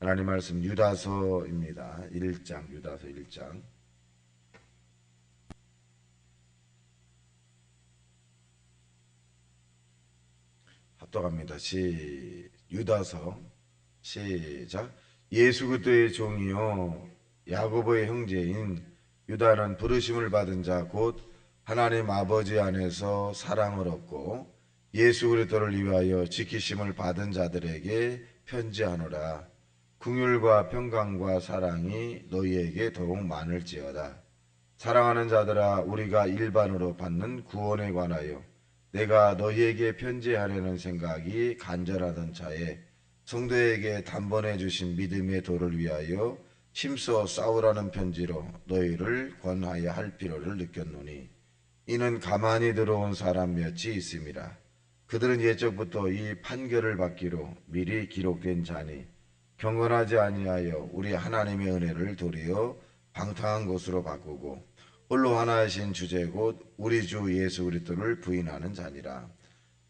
하나님 말씀 유다서입니다. 1장, 유다서 1장. 합독합니다. 유다서 시작. 예수 그리스도의 종이요 야고보의 형제인 유다는 부르심을 받은 자 곧 하나님 아버지 안에서 사랑을 얻고 예수 그리스도를 위하여 지키심을 받은 자들에게 편지하노라. 긍휼과 평강과 사랑이 너희에게 더욱 많을지어다. 사랑하는 자들아, 우리가 일반으로 받는 구원에 관하여 내가 너희에게 편지하려는 생각이 간절하던 차에 성도에게 단번에 주신 믿음의 도를 위하여 힘써 싸우라는 편지로 너희를 권하여 할 필요를 느꼈노니 이는 가만히 들어온 사람 몇이 있음이라. 그들은 옛적부터 이 판결을 받기로 미리 기록된 자니 경건하지 아니하여 우리 하나님의 은혜를 도리어 방탕한 것으로 바꾸고 홀로 하나이신 주제 곧 우리 주 예수 그리스도를 부인하는 자니라.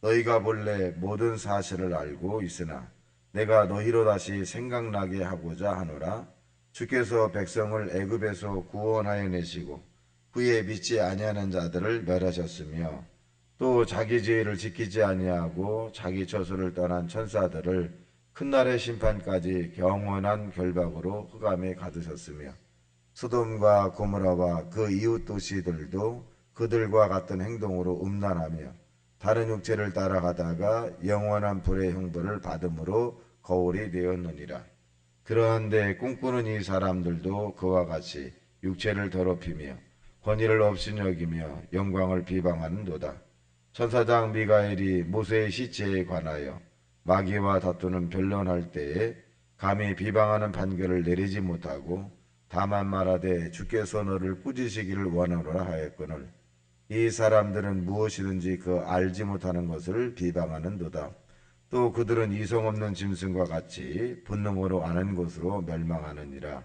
너희가 본래 모든 사실을 알고 있으나 내가 너희로 다시 생각나게 하고자 하노라. 주께서 백성을 애굽에서 구원하여 내시고 후에 믿지 아니하는 자들을 멸하셨으며 또 자기 죄를 지키지 아니하고 자기 처소를 떠난 천사들을 큰 날의 심판까지 영원한 결박으로 흑암에 가두셨으며 소돔과 고모라와 그 이웃 도시들도 그들과 같은 행동으로 음란하며 다른 육체를 따라가다가 영원한 불의 형벌을 받음으로 거울이 되었느니라. 그러한데 꿈꾸는 이 사람들도 그와 같이 육체를 더럽히며 권위를 업신여기며 영광을 비방하는도다. 천사장 미가엘이 모세의 시체에 관하여 마귀와 다투는 변론할 때에 감히 비방하는 판결을 내리지 못하고 다만 말하되 주께서 너를 꾸짖으시기를 원하노라 하였거늘 이 사람들은 무엇이든지 그 알지 못하는 것을 비방하는도다. 또 그들은 이성 없는 짐승과 같이 본능으로 아는 것으로 멸망하느니라.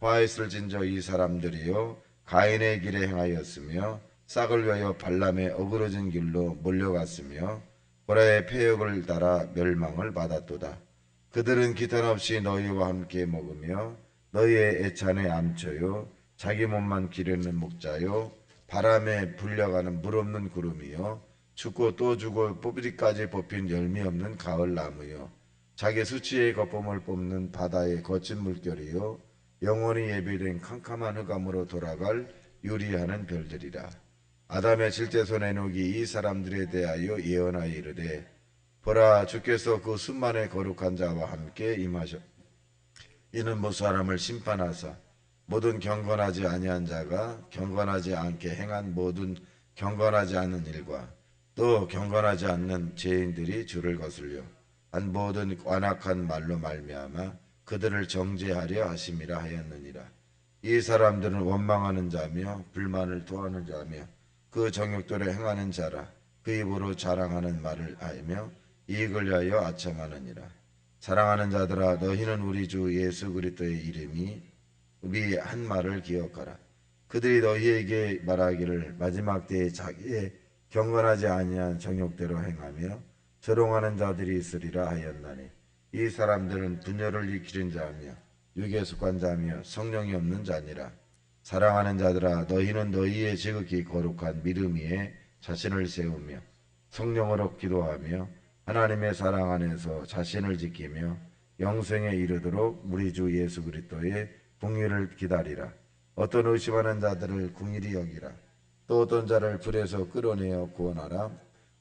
화했을진저 이 사람들이요 가인의 길에 행하였으며 싹을 위하여 발람의 어그러진 길로 몰려갔으며 고라의 폐역을 따라 멸망을 받았도다. 그들은 기탄 없이 너희와 함께 먹으며 너희의 애찬에 암초요 자기 몸만 기르는 목자요 바람에 불려가는 물 없는 구름이요 죽고 또 죽어 뽑기까지 뽑힌 열매 없는 가을 나무요 자기 수치의 거품을 뽑는 바다의 거친 물결이요 영원히 예비된 캄캄한 흑암으로 돌아갈 유리하는 별들이라. 아담의 칠제손 에녹이 이 사람들에 대하여 예언하여 이르되 보라 주께서 그 수만의 거룩한 자와 함께 임하셨. 이는 못 사람을 심판하사 모든 경건하지 아니한 자가 경건하지 않게 행한 모든 경건하지 않는 일과 또 경건하지 않는 죄인들이 주를 거슬려 한 모든 완악한 말로 말미암아 그들을 정죄하려 하심이라 하였느니라. 이 사람들은 원망하는 자며 불만을 토하는 자며 그 정욕대로 행하는 자라. 그 입으로 자랑하는 말을 하며 이익을 위하여 아첨하느니라. 사랑하는 자들아 너희는 우리 주 예수 그리스도의 이름이 우리 한 말을 기억하라. 그들이 너희에게 말하기를 마지막 때에 자기의 경건하지 아니한 정욕대로 행하며 조롱하는 자들이 있으리라 하였나니 이 사람들은 분열을 일으키는 자며 육에 속한 자며 성령이 없는 자니라. 사랑하는 자들아 너희는 너희의 지극히 거룩한 믿음 위에 자신을 세우며 성령으로 기도하며 하나님의 사랑 안에서 자신을 지키며 영생에 이르도록 우리 주 예수 그리스도의 공의를 기다리라. 어떤 의심하는 자들을 궁일이 여기라. 또 어떤 자를 불에서 끌어내어 구원하라.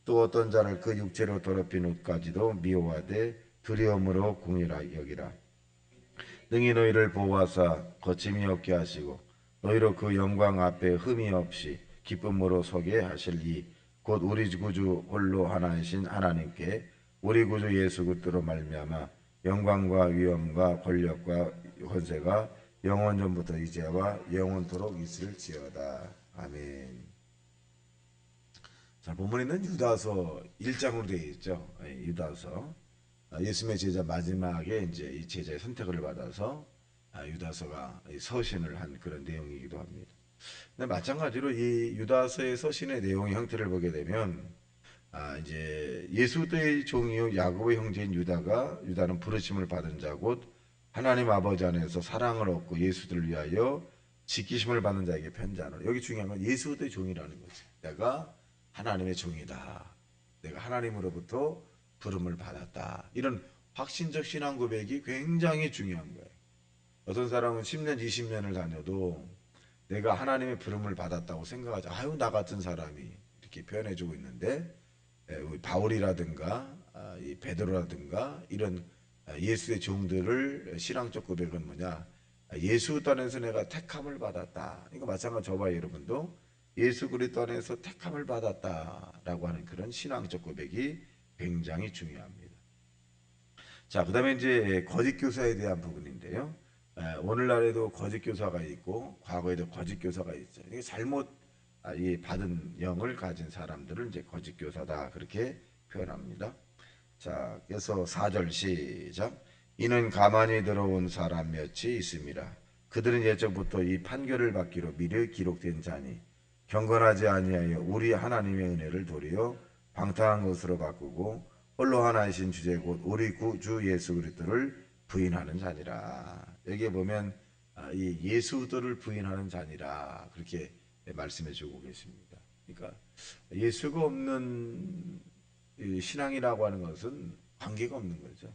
또 어떤 자를 그 육체로 더럽힌 옷까지도 미워하되 두려움으로 궁일하 여기라. 능히 너희를 보호하사 거침이 없게 하시고 너희로 그 영광 앞에 흠이 없이 기쁨으로 서게 하실 이 곧 우리 구주 홀로 하나이신 하나님께 우리 구주 예수 그리스도로 말미암아 영광과 위엄과 권력과 권세가 영원 전부터 이제와 영원토록 있을지어다. 아멘. 자, 본문에는 유다서 1장으로 되어 있죠. 유다서. 예수님의 제자 마지막에 이제 이 제자의 선택을 받아서 유다서가 서신을 한 그런 내용이기도 합니다. 근데 마찬가지로 이 유다서의 서신의 내용의 형태를 보게 되면 이제 예수의 종이요 야고보의 형제인 유다는 부르심을 받은 자 곧 하나님 아버지 안에서 사랑을 얻고 예수들을 위하여 지키심을 받는 자에게 편지하노라. 여기 중요한 건 예수의 종이라는 거지. 내가 하나님의 종이다. 내가 하나님으로부터 부름을 받았다. 이런 확신적 신앙 고백이 굉장히 중요한 거예요. 어떤 사람은 10년, 20년을 다녀도 내가 하나님의 부름을 받았다고 생각하지. 아유, 나 같은 사람이 이렇게 표현해주고 있는데, 바울이라든가 이 베드로라든가 이런 예수의 종들을 신앙적 고백은 뭐냐? 예수 안에서 내가 택함을 받았다. 이거 마찬가지 저와 여러분도 예수 그리스도 안에서 택함을 받았다라고 하는 그런 신앙적 고백이 굉장히 중요합니다. 자, 그다음에 이제 거짓 교사에 대한 부분인데요. 오늘날에도 거짓 교사가 있고 과거에도 거짓 교사가 있어요. 이게 잘못 이 받은 영을 가진 사람들을 이제 거짓 교사다 그렇게 표현합니다. 자, 그래서 4절 시작. 이는 가만히 들어온 사람 몇이 있음이라. 그들은 예적부터 이 판결을 받기로 미리 기록된 자니 경건하지 아니하여 우리 하나님의 은혜를 도리어 방탕한 것으로 바꾸고 홀로 하나이신 주제 곧 우리 구주 예수 그리스도를 부인하는 자니라. 여기에 보면 이 예수들을 부인하는 자니라 그렇게 말씀해 주고 계십니다. 그러니까 예수가 없는 신앙이라고 하는 것은 관계가 없는 거죠.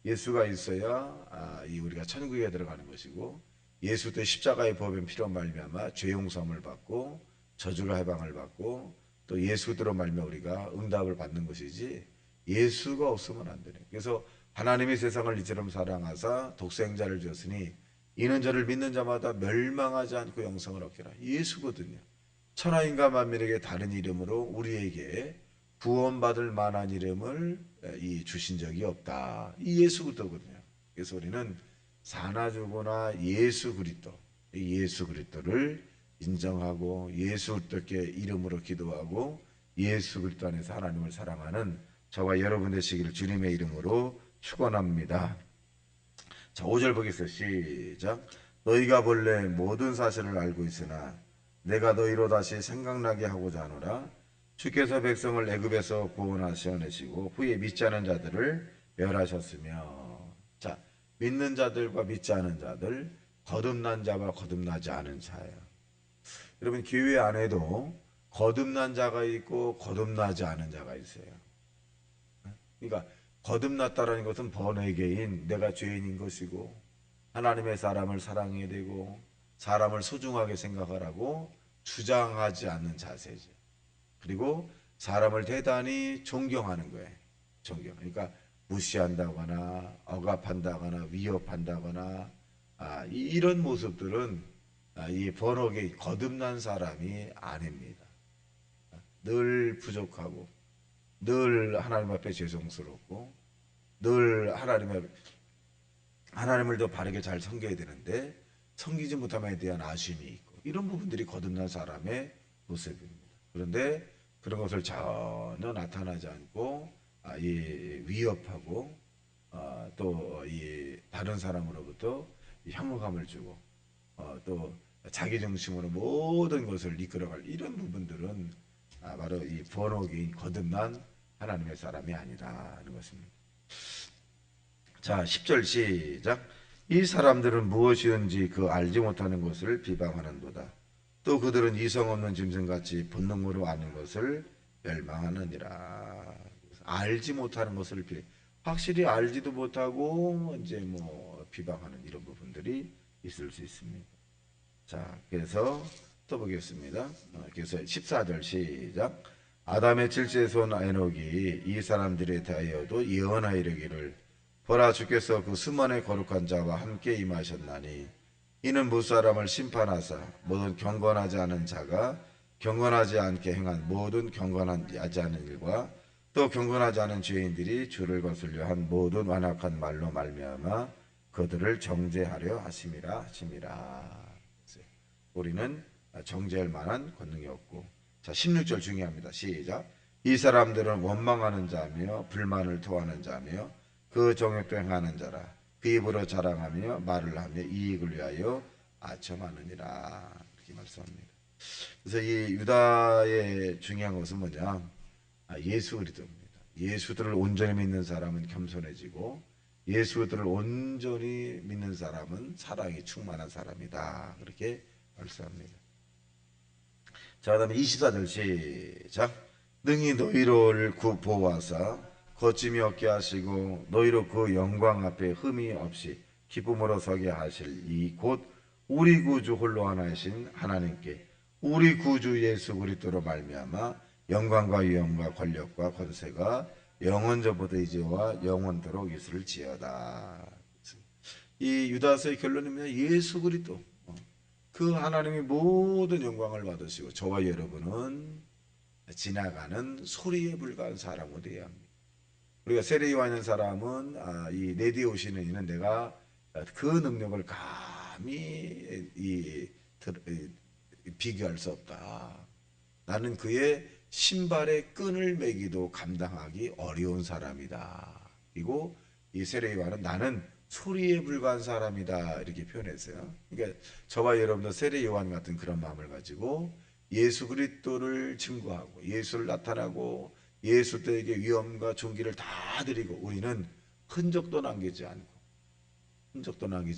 예수가 있어야 우리가 천국에 들어가는 것이고 예수 때 십자가의 법인 피로 말미암아 죄 용서함을 받고 저주가 해방을 받고 또 예수들로 말미암아 우리가 응답을 받는 것이지 예수가 없으면 안 되네. 그래서 하나님이 세상을 이처럼 사랑하사 독생자를 주었으니 이는 저를 믿는 자마다 멸망하지 않고 영생을 얻기라. 예수거든요. 천하인과 만민에게 다른 이름으로 우리에게 구원받을 만한 이름을 주신 적이 없다. 이 예수 그리스도거든요. 그래서 우리는 사나 죽으나 예수 그리스도, 예수 그리스도를 인정하고 예수 그리스도께 이름으로 기도하고 예수 그리스도 안에서 하나님을 사랑하는 저와 여러분 되시기를 주님의 이름으로 축원합니다. 자, 5절 보겠습니다. 시작. 너희가 본래 모든 사실을 알고 있으나 내가 너희로 다시 생각나게 하고자 하노라. 주께서 백성을 애굽에서 구원하셔내시고 후에 믿지 않은 자들을 멸하셨으며. 자, 믿는 자들과 믿지 않은 자들, 거듭난 자와 거듭나지 않은 자예요. 여러분 교회 안에도 거듭난 자가 있고 거듭나지 않은 자가 있어요. 그러니까 거듭났다라는 것은 번외계인 내가 죄인인 것이고 하나님의 사람을 사랑해야 되고 사람을 소중하게 생각하라고 주장하지 않는 자세죠. 그리고 사람을 대단히 존경하는 거예요. 존경. 그러니까 무시한다거나 억압한다거나 위협한다거나 이런 모습들은 이 번역의 거듭난 사람이 아닙니다. 늘 부족하고 늘 하나님 앞에 죄송스럽고 늘 하나님을 더 바르게 잘 섬겨야 되는데 섬기지 못함에 대한 아쉬움이 있고 이런 부분들이 거듭난 사람의 모습입니다. 그런데 그런 것을 전혀 나타나지 않고 위협하고 또 이 다른 사람으로부터 혐오감을 주고 또 자기 중심으로 모든 것을 이끌어갈 이런 부분들은 바로 이 번역인 거듭난 하나님의 사람이 아니라는 것입니다. 자, 10절 시작. 이 사람들은 무엇이든지 그 알지 못하는 것을 비방하는도다. 또 그들은 이성 없는 짐승같이 본능으로 아는 것을 멸망하느니라. 알지 못하는 것을 확실히 알지도 못하고 이제 비방하는 이런 부분들이 있을 수 있습니다. 자, 그래서 또 보겠습니다. 그래서 14절 시작. 아담의 칠세의 온 에녹이 이 사람들에 대하여도 예언하여 이르기를 보라 주께서 그 수만의 거룩한 자와 함께 임하셨나니 이는 무사람을 심판하사 모든 경건하지 않은 자가 경건하지 않게 행한 모든 경건하지 않은 일과 또 경건하지 않은 죄인들이 주를 거슬려 한 모든 완악한 말로 말미암아 그들을 정죄하려 하심이라. 우리는 정죄할 만한 권능이 없고. 자, 16절 중요합니다. 시작. 이 사람들은 원망하는 자며 불만을 토하는 자며 그 정욕도 행하는 자라. 그 입으로 자랑하며 말을 하며 이익을 위하여 아첨하느니라. 이렇게 말씀합니다. 그래서 이 유다의 중요한 것은 뭐냐? 예수 그리스도입니다. 예수들을 온전히 믿는 사람은 겸손해지고 예수 그리스도를 온전히 믿는 사람은 사랑이 충만한 사람이다. 그렇게 말씀합니다. 자, 그다음에 24절 시작. 능히 너희를 보호하사 거침이 없게 하시고 너희로 그 영광 앞에 흠이 없이 기쁨으로 서게 하실 이 곧 우리 구주 홀로 하나이신 하나님께 우리 구주 예수 그리스도로 말미암아 영광과 위엄과 권력과 권세가 영원전부터 이제와 영원토록 있을지어다. 이 유다서의 결론입니다. 예수 그리스도 그 하나님이 모든 영광을 받으시고 저와 여러분은 지나가는 소리에 불과한 사람으로 되어야 합니다. 우리가 세례 요한인 사람은 이 내디에 오시는 이는 내가 그 능력을 감히 비교할 수 없다. 나는 그의 신발의 끈을 매기도 감당하기 어려운 사람이다. 그리고 이 세례 요한은 나는 소리에 불과한 사람이다. 이렇게 표현했어요. 그러니까 저와 여러분도 세례 요한 같은 그런 마음을 가지고 예수 그리스도를 증거하고 예수를 나타나고 예수들에게 위엄과 존귀를 다 드리고 우리는 흔적도 남기지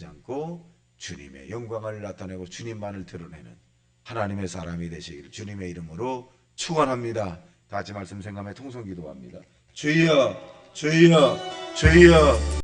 않고 주님의 영광을 나타내고 주님만을 드러내는 하나님의 사람이 되시기를 주님의 이름으로 축원합니다. 다 같이 말씀 생각하며 통성 기도합니다. 주여 주여 주여